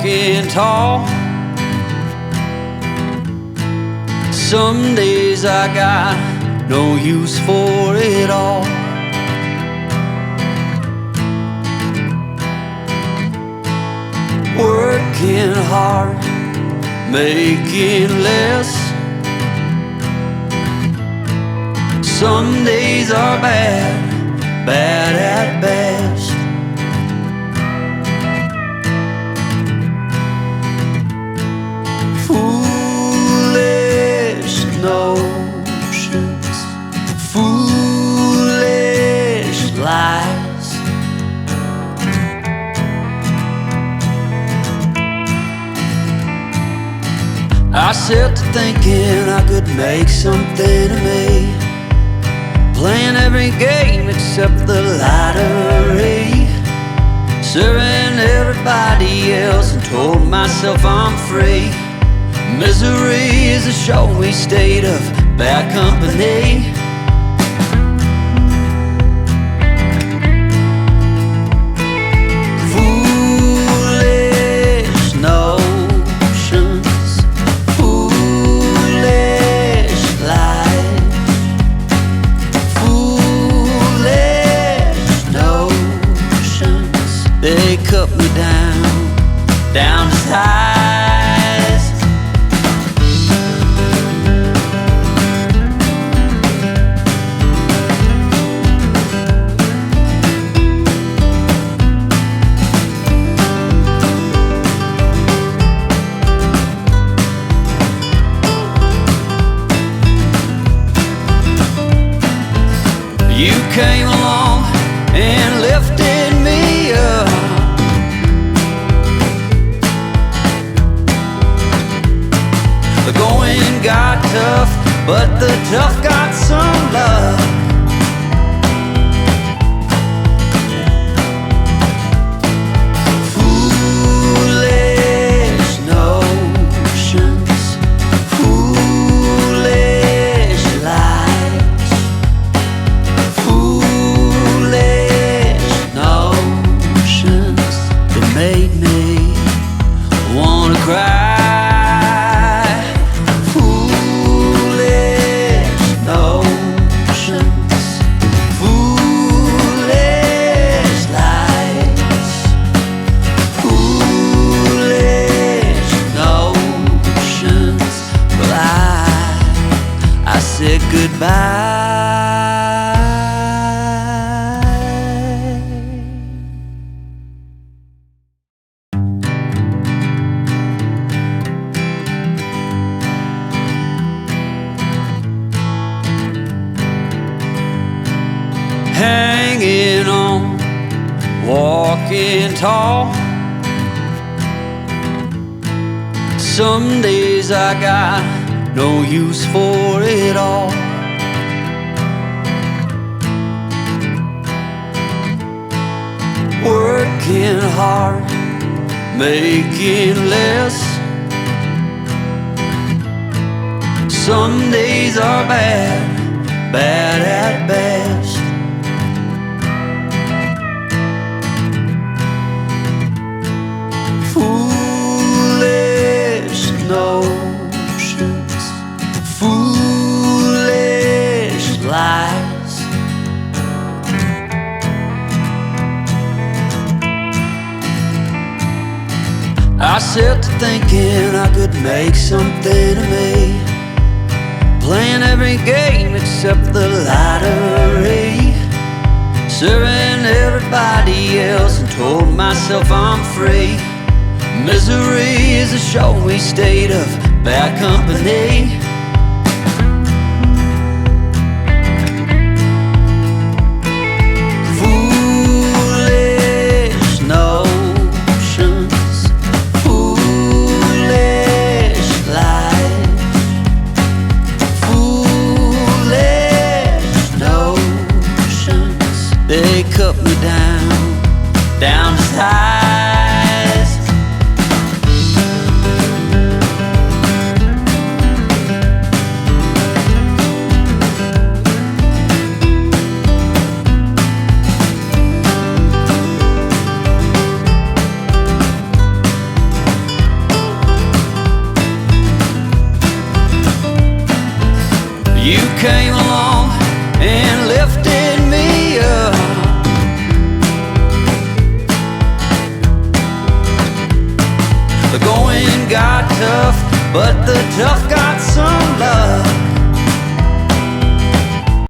walking tall. Some days I got no use for it all. Working hard, making less. Some days are bad, bad at best. Foolish notions, foolish lies. I set to thinking I could make something of me, playing every game except the lottery, serving everybody else and told myself I'm free. Misery is a showy state of bad company. Foolish notions, foolish lies. Foolish notions, they cut me down to size. You came along and lifted me up. The going got tough, but the tough got some love. Foolish notions, foolish lies. Foolish notions that made me wanna cry. Foolish notions, foolish lies. Foolish notions. Well, I said goodbye. Hanging on, walking tall. Some days I got no use for it all. Working hard, making less. Some days are bad, bad at best. Foolish notions, foolish lies. I set to thinking I could make something of me, playing every game except the lottery, serving everybody else and told myself I'm free. Misery is a showy state of bad company. Foolish notions, foolish lies. Foolish notions, they cut me down to size. You came along and lifted me up. The going got tough, but the tough got some love.